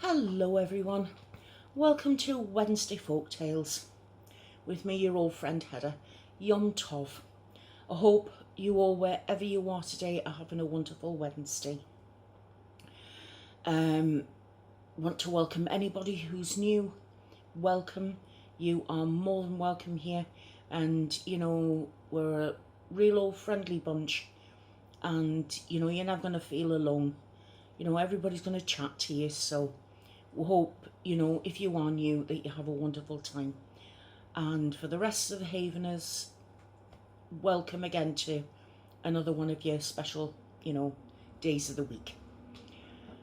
Hello everyone, welcome to Wednesday Folk Tales with me, your old friend Hedda. Yom Tov. I hope you all, wherever you are today, are having a wonderful Wednesday. Want to welcome anybody who's new. Welcome, you are more than welcome here, and you know, we're a real old friendly bunch, and you know, you're not going to feel alone. You know, everybody's going to chat to you, so we hope, you know, if you are new, that you have a wonderful time. And for the rest of the Haveners, welcome again to another one of your special, you know, days of the week.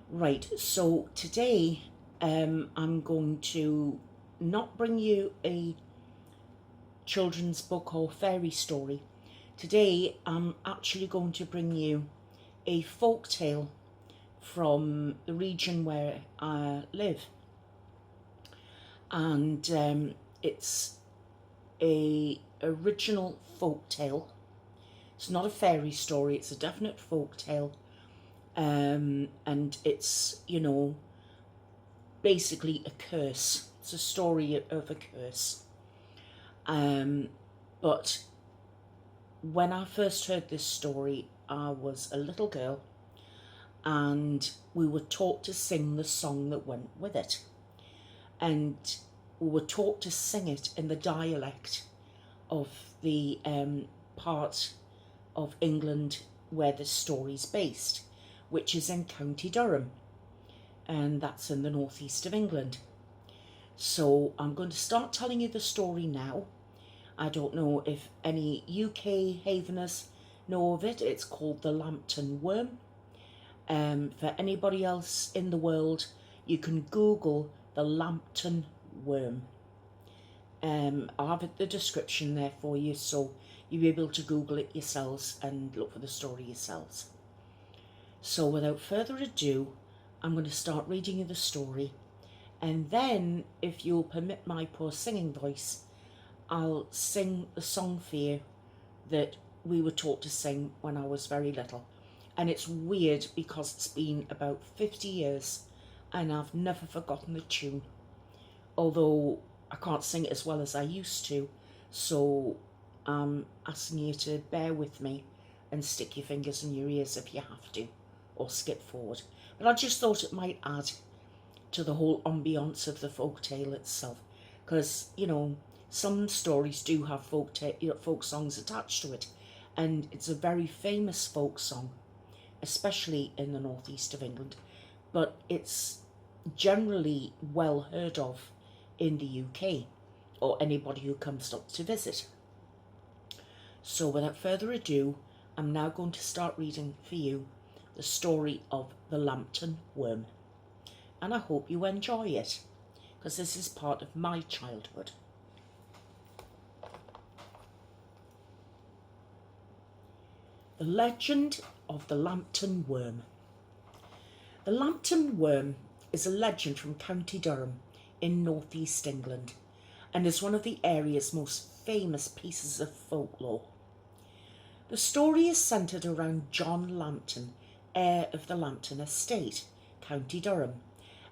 Right, so today I'm going to not bring you a children's book or fairy story. Today I'm actually going to bring you a folk tale from the region where I live, and it's a original folk tale. It's not a fairy story, it's a definite folk tale, and it's, you know, basically a curse. It's a story of a curse, but when I first heard this story, I was a little girl, and we were taught to sing the song that went with it. And we were taught to sing it in the dialect of the part of England where the story's based, which is in County Durham, and that's in the northeast of England. So I'm going to start telling you the story now. I don't know if any UK Haveners know of it. It's called the Lambton Worm. For anybody else in the world, you can Google the Lambton Worm. I'll have the description there for you, so you'll be able to Google it yourselves and look for the story yourselves. So without further ado, I'm going to start reading you the story, and then, if you'll permit my poor singing voice, I'll sing the song for you that we were taught to sing when I was very little. And it's weird because it's been about 50 years and I've never forgotten the tune, although I can't sing it as well as I used to, so I'm asking you to bear with me and stick your fingers in your ears if you have to, or skip forward. But I just thought it might add to the whole ambience of the folk tale itself, because, you know, some stories do have folk songs attached to it, and it's a very famous folk song, especially in the northeast of England, but it's generally well heard of in the UK, or anybody who comes up to visit. So without further ado, I'm now going to start reading for you the story of the Lambton Worm, and I hope you enjoy it, because this is part of my childhood. The legend of the Lambton Worm. The Lambton Worm is a legend from County Durham in northeast England, and is one of the area's most famous pieces of folklore. The story is centred around John Lambton, heir of the Lambton estate, County Durham,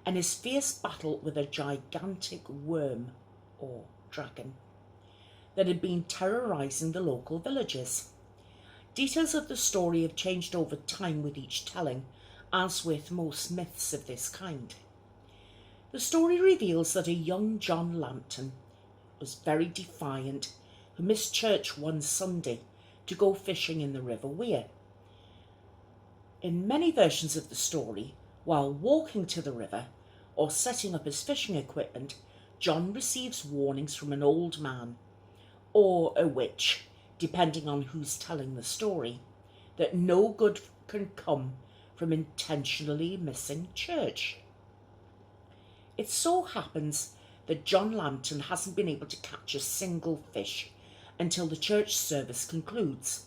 and his fierce battle with a gigantic worm, or dragon, that had been terrorising the local villages. Details of the story have changed over time with each telling, as with most myths of this kind. The story reveals that a young John Lambton was very defiant, who missed church one Sunday to go fishing in the River Wear. In many versions of the story, while walking to the river or setting up his fishing equipment, John receives warnings from an old man, or a witch, depending on who's telling the story, that no good can come from intentionally missing church. It so happens that John Lambton hasn't been able to catch a single fish until the church service concludes,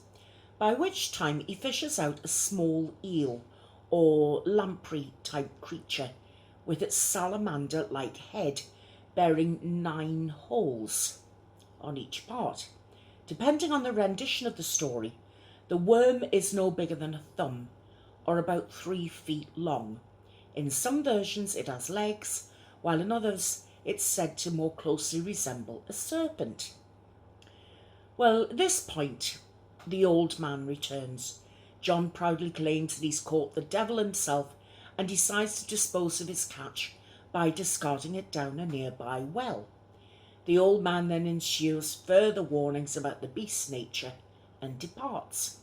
by which time he fishes out a small eel or lamprey type creature with its salamander-like head bearing 9 holes on each part. Depending on the rendition of the story, the worm is no bigger than a thumb, or about 3 feet long, In some versions it has legs, while in others it's said to more closely resemble a serpent. Well, at this point, the old man returns. John proudly claims that he's caught the devil himself and decides to dispose of his catch by discarding it down a nearby well. The old man then ensures further warnings about the beast's nature and departs.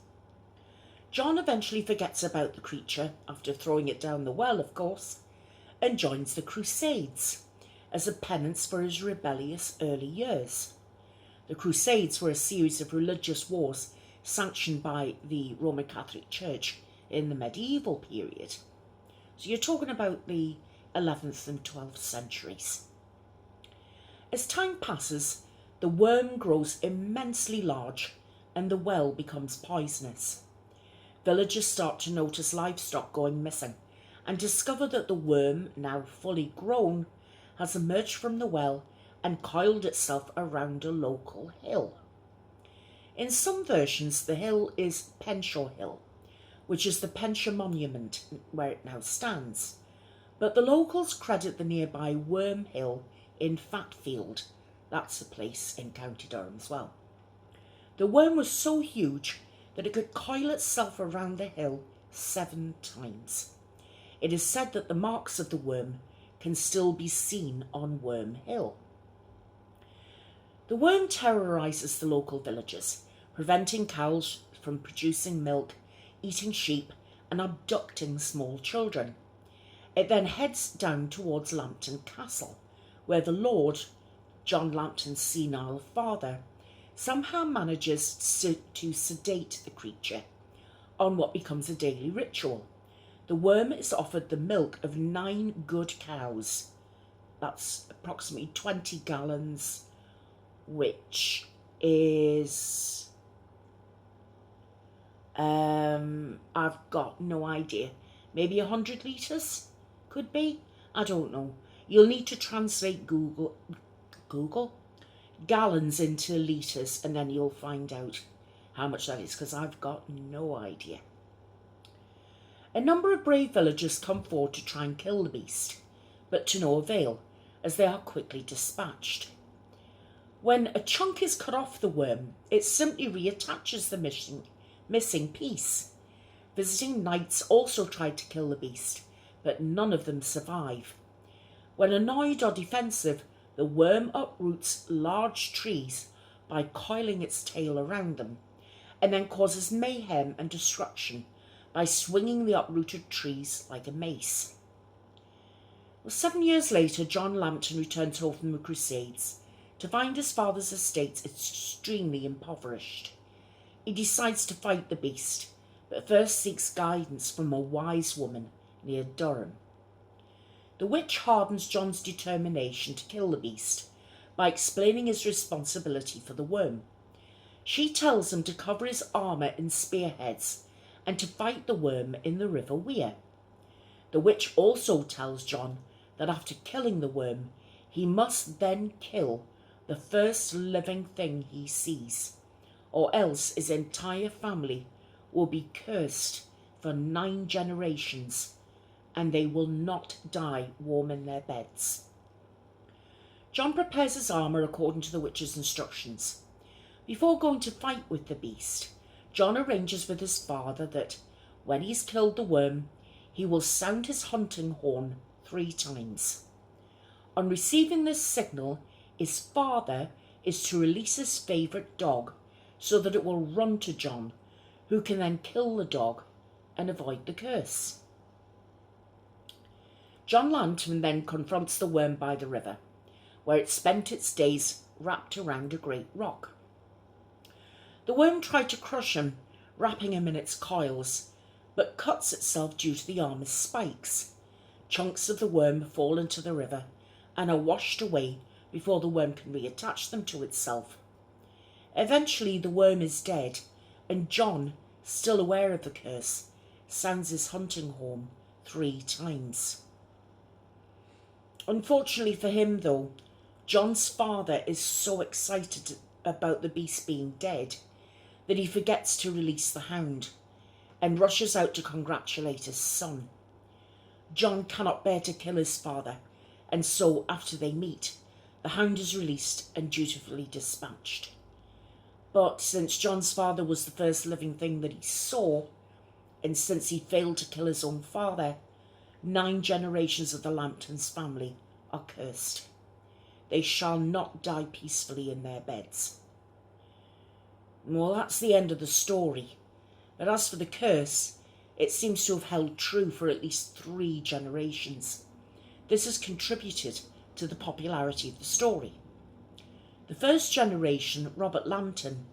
John eventually forgets about the creature, after throwing it down the well, of course, and joins the Crusades as a penance for his rebellious early years. The Crusades were a series of religious wars sanctioned by the Roman Catholic Church in the medieval period. So you're talking about the 11th and 12th centuries. As time passes, the worm grows immensely large and the well becomes poisonous. Villagers start to notice livestock going missing and discover that the worm, now fully grown, has emerged from the well and coiled itself around a local hill. In some versions, the hill is Penshaw Hill, which is the Penshaw Monument where it now stands, but the locals credit the nearby Worm Hill in Fatfield. That's a place in County Durham as well. The worm was so huge that it could coil itself around the hill 7 times. It is said that the marks of the worm can still be seen on Worm Hill. The worm terrorises the local villagers, preventing cows from producing milk, eating sheep, and abducting small children. It then heads down towards Lambton Castle, where the Lord, John Lambton's senile father, somehow manages to sedate the creature on what becomes a daily ritual. The worm is offered the milk of 9 good cows. That's approximately 20 gallons, which is, I've got no idea. Maybe 100 litres? Could be. I don't know. You'll need to translate Google gallons into litres, and then you'll find out how much that is, because I've got no idea. A number of brave villagers come forward to try and kill the beast, but to no avail, as they are quickly dispatched. When a chunk is cut off the worm, it simply reattaches the missing piece. Visiting knights also tried to kill the beast, but none of them survive. When annoyed or defensive, the worm uproots large trees by coiling its tail around them, and then causes mayhem and destruction by swinging the uprooted trees like a mace. Well, 7 years later, John Lambton returns home from the Crusades to find his father's estate extremely impoverished. He decides to fight the beast, but first seeks guidance from a wise woman near Durham. The witch hardens John's determination to kill the beast by explaining his responsibility for the worm. She tells him to cover his armour in spearheads and to fight the worm in the River Wear. The witch also tells John that after killing the worm, he must then kill the first living thing he sees, or else his entire family will be cursed for 9 generations, and they will not die warm in their beds. John prepares his armour according to the witch's instructions. Before going to fight with the beast, John arranges with his father that when he's killed the worm, he will sound his hunting horn 3 times. On receiving this signal, his father is to release his favourite dog so that it will run to John, who can then kill the dog and avoid the curse. John Lambton then confronts the worm by the river, where it spent its days wrapped around a great rock. The worm tried to crush him, wrapping him in its coils, but cuts itself due to the armour's spikes. Chunks of the worm fall into the river and are washed away before the worm can reattach them to itself. Eventually the worm is dead, and John, still aware of the curse, sounds his hunting horn 3 times. Unfortunately for him, though, John's father is so excited about the beast being dead that he forgets to release the hound and rushes out to congratulate his son. John cannot bear to kill his father, and so after they meet, the hound is released and dutifully dispatched. But since John's father was the first living thing that he saw, and since he failed to kill his own father, 9 generations of the Lambton's family are cursed. They shall not die peacefully in their beds. Well, that's the end of the story. But as for the curse, it seems to have held true for at least 3 generations. This has contributed to the popularity of the story. The first generation, Robert Lambton,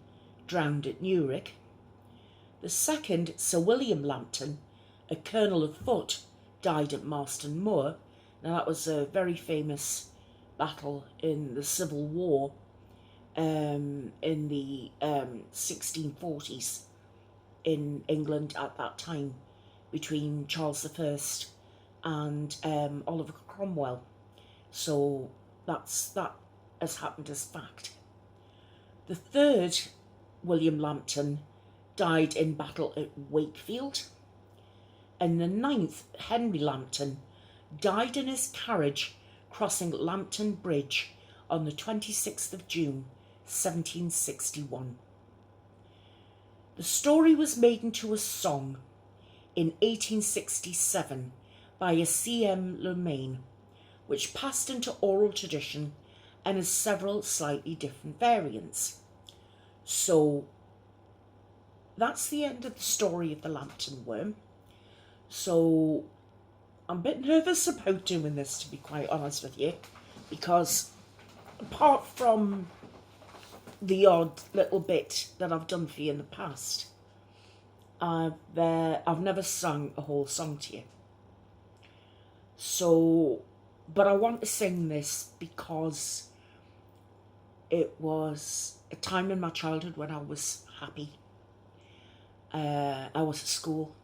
drowned at Newark. The second, Sir William Lambton, a colonel of foot, died at Marston Moor. Now that was a very famous battle in the Civil War in the 1640s in England at that time, between Charles I and Oliver Cromwell. So that has happened as fact. The third, William Lambton, died in battle at Wakefield. And the 9th, Henry Lambton, died in his carriage crossing Lambton Bridge on the 26th of June, 1761. The story was made into a song in 1867 by a C.M. Lemaine, which passed into oral tradition and has several slightly different variants. So that's the end of the story of the Lambton Worm. So I'm a bit nervous about doing this, to be quite honest with you, because apart from the odd little bit that I've done for you in the past, I've never sung a whole song to you. So, but I want to sing this because it was a time in my childhood when I was happy. I was at school.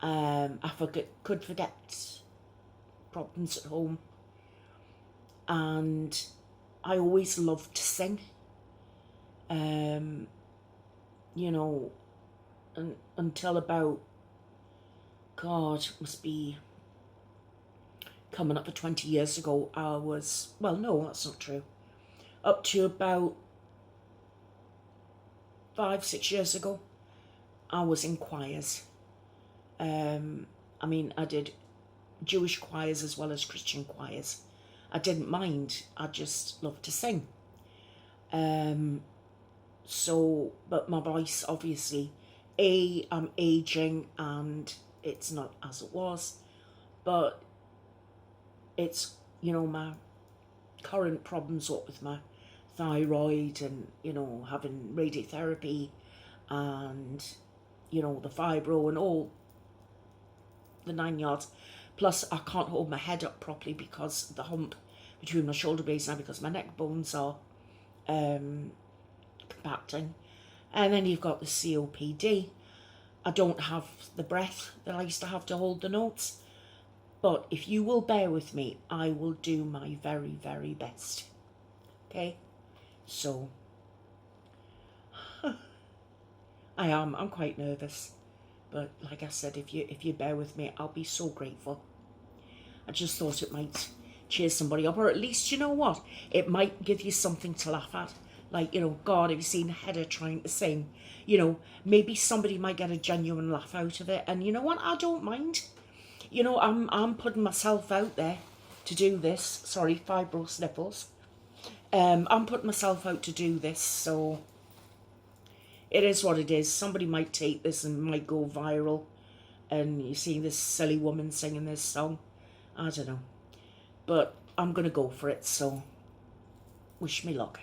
I could forget problems at home, and I always loved to sing. You know, until about, God, it must be coming up for 20 years ago, I was, well, no, that's not true. Up to about 5-6 years ago, I was in choirs. I mean, I did Jewish choirs as well as Christian choirs. I didn't mind, I just loved to sing. So, but my voice, obviously, I'm aging and it's not as it was, but it's, you know, my current problems up with my thyroid and, you know, having radiotherapy and, you know, the fibro and all the 9 yards. Plus, I can't hold my head up properly because the hump between my shoulder blades now, because my neck bones are compacting. And then you've got the COPD. I don't have the breath that I used to have to hold the notes. But if you will bear with me, I will do my very, very best. Okay? So, I'm quite nervous. But like I said, if you bear with me, I'll be so grateful. I just thought it might cheer somebody up, or at least, you know what? It might give you something to laugh at. Like, you know, God, have you seen Hedda trying to sing? You know, maybe somebody might get a genuine laugh out of it. And you know what? I don't mind. You know, I'm putting myself out there to do this. Sorry, fibro sniffles. I'm putting myself out to do this, so it is what it is. Somebody might take this and might go viral, and you see this silly woman singing this song. I don't know. But I'm going to go for it, so wish me luck.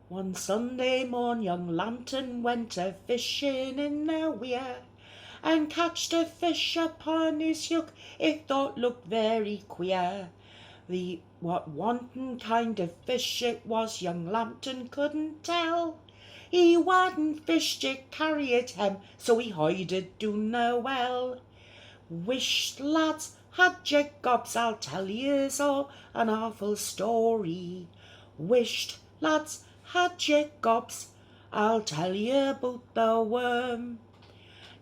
One Sunday morn young Lambton went a-fishing in the weir, and catched a fish upon his hook, it thought looked very queer. What wanton kind of fish it was, young Lambton couldn't tell. He hadn't fished it, carry it hem, so he hided down the well. Wisht, lads, had ye gobs, I'll tell yous all an awful story. Wisht, lads, had ye gobs, I'll tell you about the worm.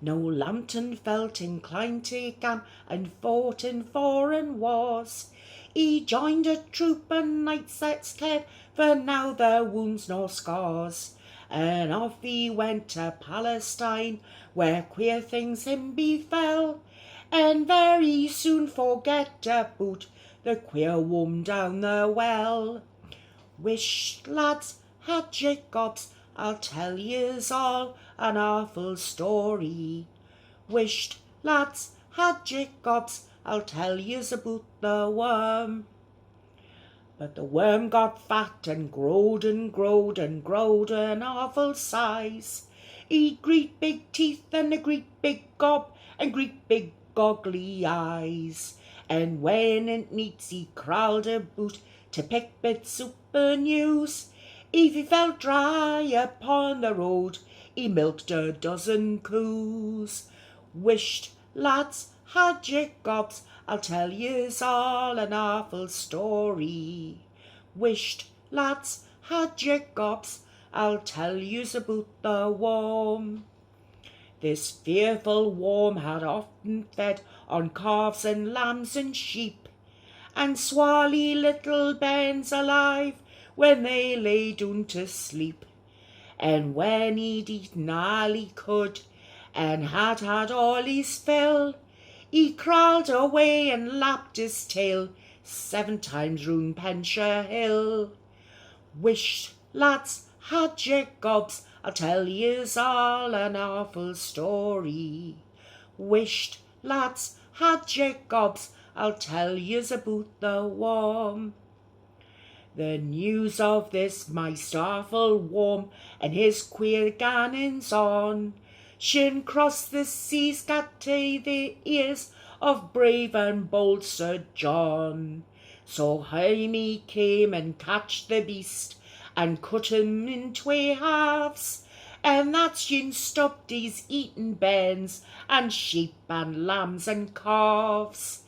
Now Lambton felt inclined to come and fought in foreign wars. He joined a troop of knights that's cared for now their wounds nor scars. And off he went to Palestine, where queer things him befell, and very soon forget about the queer worm down the well. Wisht, lads, had ye gobs, I'll tell yous all an awful story. Wisht, lads, had ye gobs, I'll tell yous about the worm. But the worm got fat and growed and growed and growed an awful size. He great big teeth and a great big gob and great big goggly eyes. And when it needs he crawled about to pick bits up of news. If he felt dry upon the road, he milked a dozen coos. Wisht, lads, had ye gobs, I'll tell yous all an awful story. Wisht, lads, had ye gobs, I'll tell yous about the worm. This fearful worm had often fed on calves and lambs and sheep, and swally little bairns alive when they lay down to sleep. And when he'd eaten all he could, and had had all his fill, he crawled away and lapped his tail 7 times round Penshire Hill. Wisht, lads, had ye gobs, I'll tell yous all an awful story. Wisht, lads, had ye gobs, I'll tell yous about the worm. The news of this most awful worm and his queer gannings on should cross the seas got to the ears of brave and bold Sir John. So home he came and catched the beast and cut him in 2 halves, and that's shin stopped his eating bairns and sheep and lambs and calves.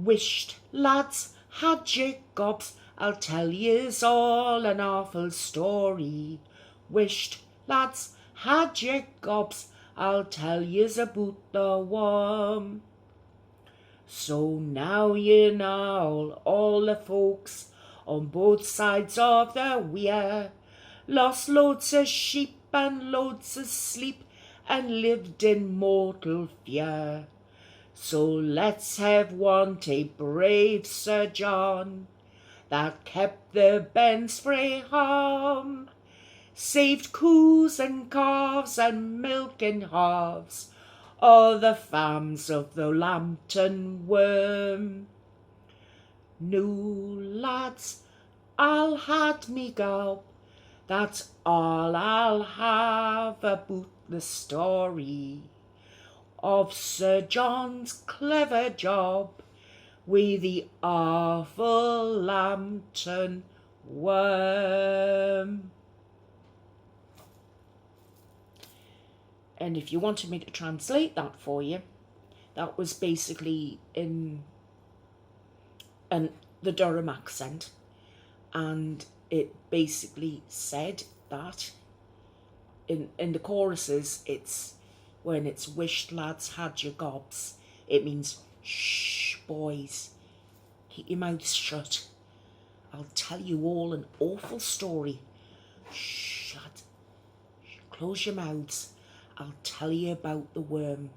Wisht, lads, had ye gobs, I'll tell yous all an awful story. Wisht, lads, had ye gobs, I'll tell yous about the worm. So now ye know all the folks on both sides of the weir lost loads of sheep and loads of sleep and lived in mortal fear. So let's have one to brave Sir John that kept the bairns frae harm, saved coos and calves and milk and halves o' the farms of the Lambton Worm. Noo, lads, I'll had me go, that's all I'll have about the story of Sir John's clever job with the awful Lambton Worm. And if you wanted me to translate that for you, that was basically in the Durham accent, and it basically said that in the choruses, it's when it's wished lads had your gobs, it means shh boys, keep your mouths shut, I'll tell you all an awful story. Shut, close your mouths, I'll tell you about the worm.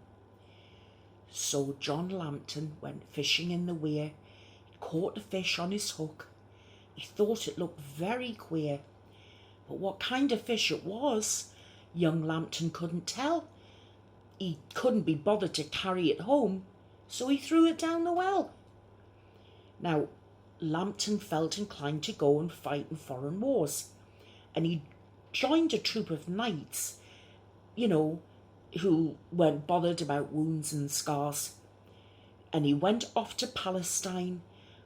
So John Lambton went fishing in the weir, caught a fish on his hook. He thought it looked very queer, but what kind of fish it was, young Lambton couldn't tell. He couldn't be bothered to carry it home, so he threw it down the well. Now, Lambton felt inclined to go and fight in foreign wars, and he joined a troop of knights, who weren't bothered about wounds and scars. And he went off to Palestine,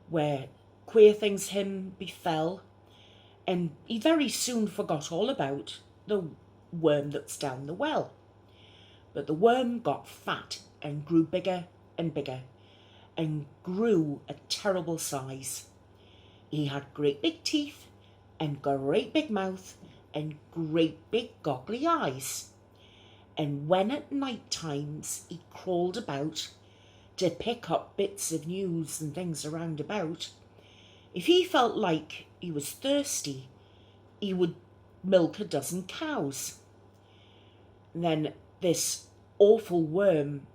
where queer things him befell, and he very soon forgot all about the worm that's down the well. But the worm got fat and grew bigger and bigger and grew a terrible size. He had great big teeth and great big mouth and great big goggly eyes. And when at night times he crawled about to pick up bits of news and things around about, if he felt like he was thirsty, he would milk a dozen cows. And then this awful worm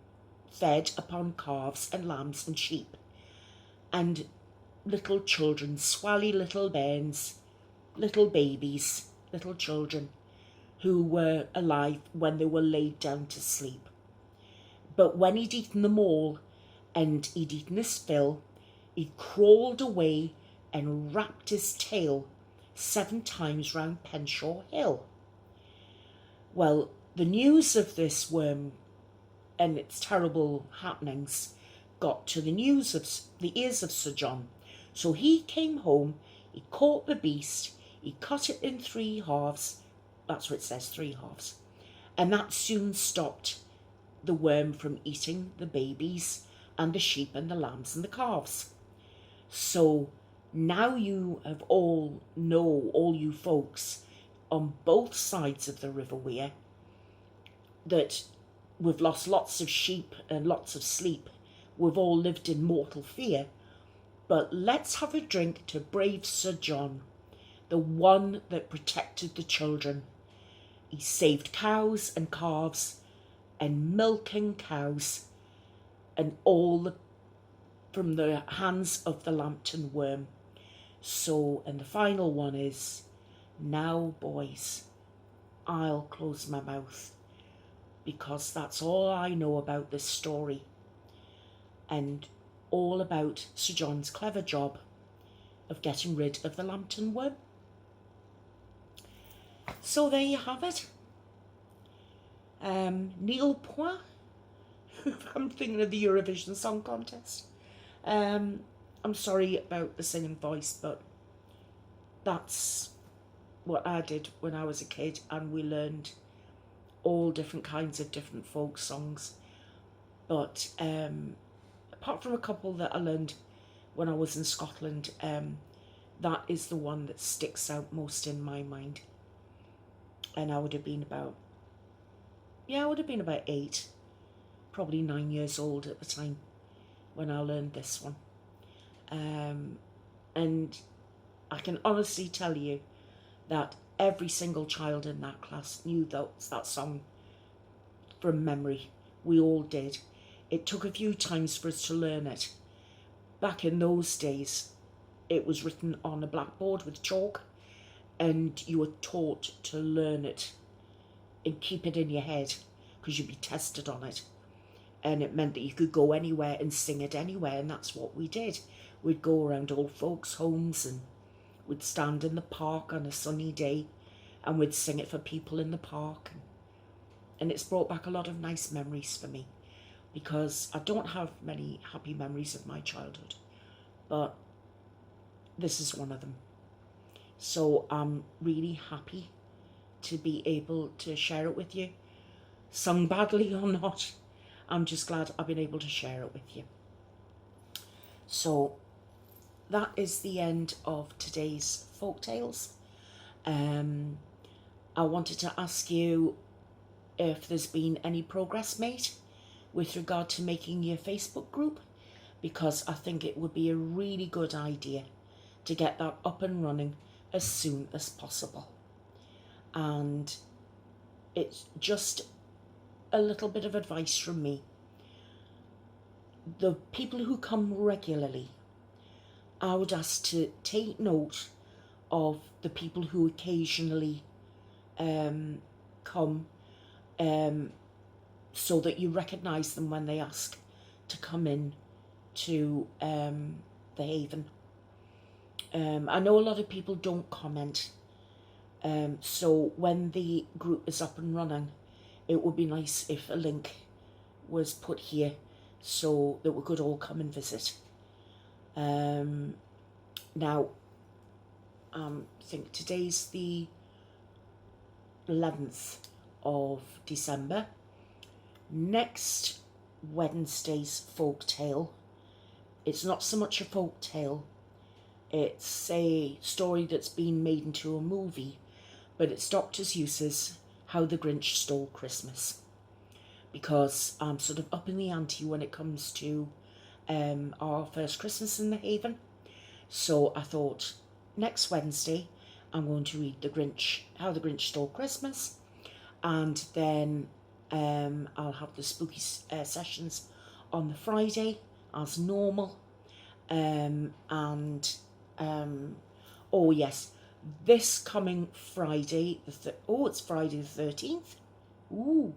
fed upon calves and lambs and sheep, and little children, swally little bairns, little babies, little children who were alive when they were laid down to sleep. But when he'd eaten them all and he'd eaten his fill, he crawled away and wrapped his tail 7 times round Penshaw Hill. Well, the news of this worm and its terrible happenings got to the ears of Sir John. So he came home, he caught the beast, he cut it in 3 halves. That's what it says, 3 halves. And that soon stopped the worm from eating the babies and the sheep and the lambs and the calves. So now you have all you folks on both sides of the River Wear, that we've lost lots of sheep and lots of sleep. We've all lived in mortal fear. But let's have a drink to brave Sir John, the one that protected the children. He saved cows and calves and milking cows and from the hands of the Lambton Worm. So, and the final one is, now boys, I'll close my mouth, because that's all I know about this story, and all about Sir John's clever job of getting rid of the Lambton Worm. So there you have it. Neil Point. I'm thinking of the Eurovision Song Contest. I'm sorry about the singing voice, but that's what I did when I was a kid, and we learned all different kinds of different folk songs. But apart from a couple that I learned when I was in Scotland, that is the one that sticks out most in my mind. And I would have been about 8, probably 9 years old at the time when I learned this one. And I can honestly tell you that every single child in that class knew that song from memory. We all did. It took a few times for us to learn it. Back in those days, it was written on a blackboard with chalk, and you were taught to learn it and keep it in your head, because you'd be tested on it. And it meant that you could go anywhere and sing it anywhere, and that's what we did. We'd go around old folks' homes, and we'd stand in the park on a sunny day, and we'd sing it for people in the park. And it's brought back a lot of nice memories for me, because I don't have many happy memories of my childhood, but this is one of them. So I'm really happy to be able to share it with you. Sung badly or not, I'm just glad I've been able to share it with you. So that is the end of today's folk tales. I wanted to ask you if there's been any progress made with regard to making your Facebook group, because I think it would be a really good idea to get that up and running as soon as possible. And it's just a little bit of advice from me. The people who come regularly, I would ask to take note of the people who occasionally come, so that you recognise them when they ask to come in to the Haven. I know a lot of people don't comment, so when the group is up and running, it would be nice if a link was put here so that we could all come and visit. Now, I think today's the 11th of December. Next Wednesday's folk tale, it's not so much a folk tale, it's a story that's been made into a movie, but it's Dr. Seuss's How the Grinch Stole Christmas. because I'm sort of up in the ante when it comes to our first Christmas in the Haven. So I thought next Wednesday I'm going to read How the Grinch Stole Christmas, and then I'll have the spooky sessions on the Friday as normal. Oh yes, this coming Friday, it's Friday the 13th. Ooh.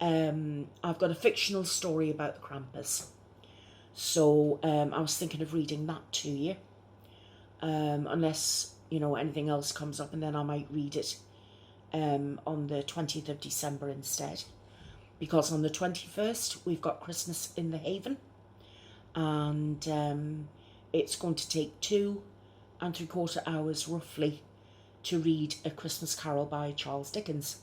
I've got a fictional story about the Krampus. So I was thinking of reading that to you. Unless, anything else comes up, and then I might read it on the 20th of December instead. Because on the 21st, we've got Christmas in the Haven. And it's going to take 2 3/4 hours roughly to read A Christmas Carol by Charles Dickens.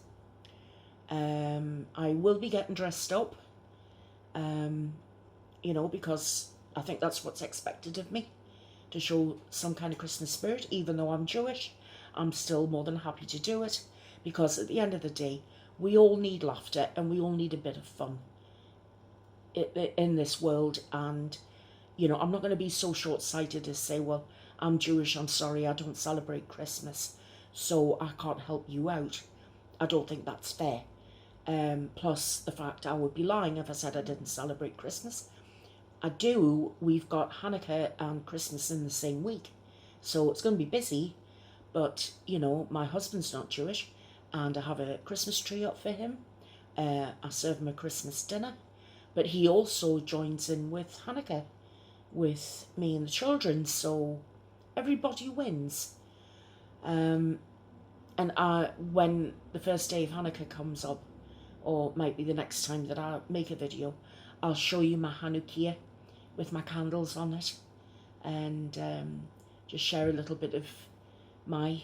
I will be getting dressed up, because I think that's what's expected of me, to show some kind of Christmas spirit. Even though I'm Jewish, I'm still more than happy to do it, because at the end of the day, we all need laughter and we all need a bit of fun in this world. And, I'm not going to be so short-sighted as say, well, I'm Jewish, I'm sorry, I don't celebrate Christmas, so I can't help you out. I don't think that's fair. Plus the fact I would be lying if I said I didn't celebrate Christmas. I do. We've got Hanukkah and Christmas in the same week, so it's going to be busy, but my husband's not Jewish, and I have a Christmas tree up for him. I serve him a Christmas dinner, but he also joins in with Hanukkah with me and the children, so everybody wins. And when the first day of Hanukkah comes up, or might be the next time that I make a video, I'll show you my Hanukkah with my candles on it, and just share a little bit of my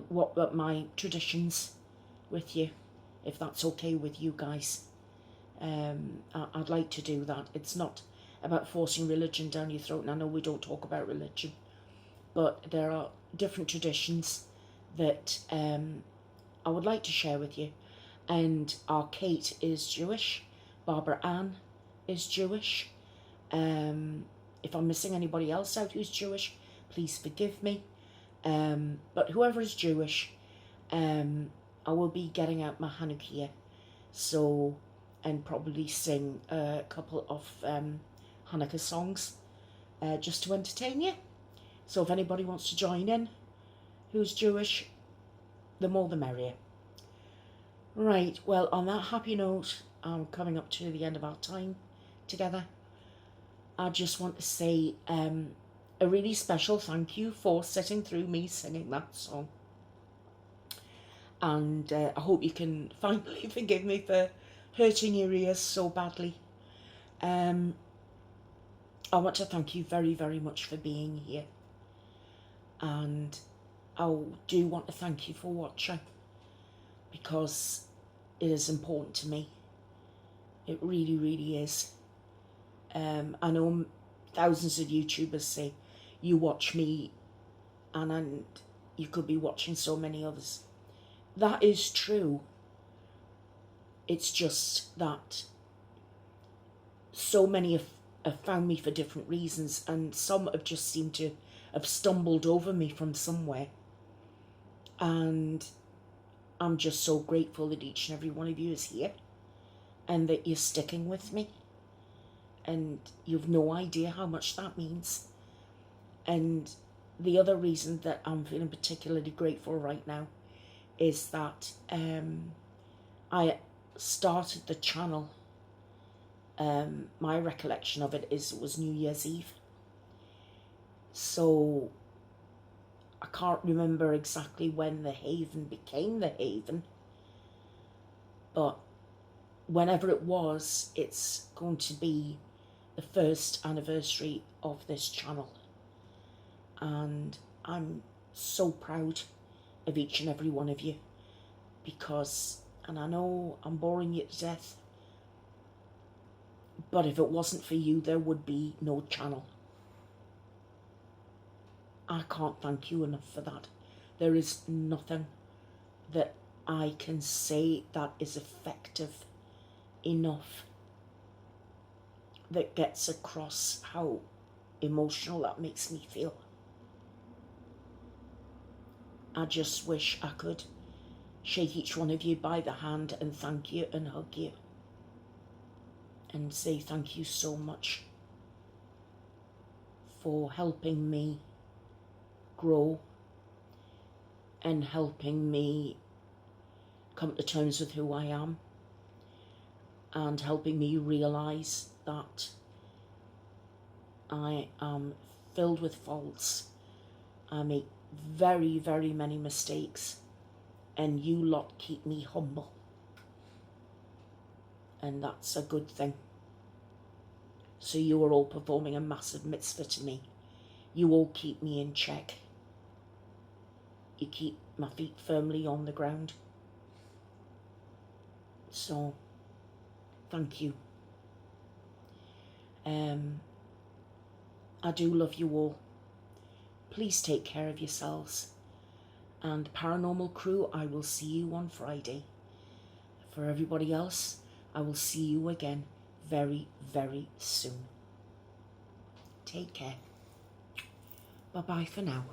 what my traditions with you, if that's okay with you guys. I'd like to do that. It's not about forcing religion down your throat, and I know we don't talk about religion, but there are different traditions that I would like to share with you. And our Kate is Jewish, Barbara Ann is Jewish. If I'm missing anybody else out who's Jewish, please forgive me. But whoever is Jewish, I will be getting out my Hanukkah, and probably sing a couple of Hanukkah songs just to entertain you. So if anybody wants to join in who's Jewish, the more the merrier. Right, well, on that happy note, I'm coming up to the end of our time together. I just want to say a really special thank you for sitting through me singing that song. And I hope you can finally forgive me for hurting your ears so badly. I want to thank you very, very much for being here. And I do want to thank you for watching, because it is important to me. It really, really is. I know thousands of YouTubers say you watch me and you could be watching so many others. That is true. It's just that so many have found me for different reasons, and some have just seemed to have stumbled over me from somewhere. And I'm just so grateful that each and every one of you is here and that you're sticking with me. And you've no idea how much that means. And the other reason that I'm feeling particularly grateful right now is that I started the channel. My recollection of it was New Year's Eve. So I can't remember exactly when the Haven became the Haven, but whenever it was, it's going to be the first anniversary of this channel. And I'm so proud of each and every one of you, because, and I know I'm boring you to death, but if it wasn't for you, there would be no channel. I can't thank you enough for that. There is nothing that I can say that is effective enough that gets across how emotional that makes me feel. I just wish I could shake each one of you by the hand and thank you and hug you and say thank you so much for helping me grow and helping me come to terms with who I am and helping me realise that I am filled with faults. I make very, very many mistakes, and you lot keep me humble. And that's a good thing. So you are all performing a massive mitzvah to me. You all keep me in check. You keep my feet firmly on the ground. So, thank you. I do love you all. Please take care of yourselves. And Paranormal Crew, I will see you on Friday. For everybody else, I will see you again very, very soon. Take care. Bye-bye for now.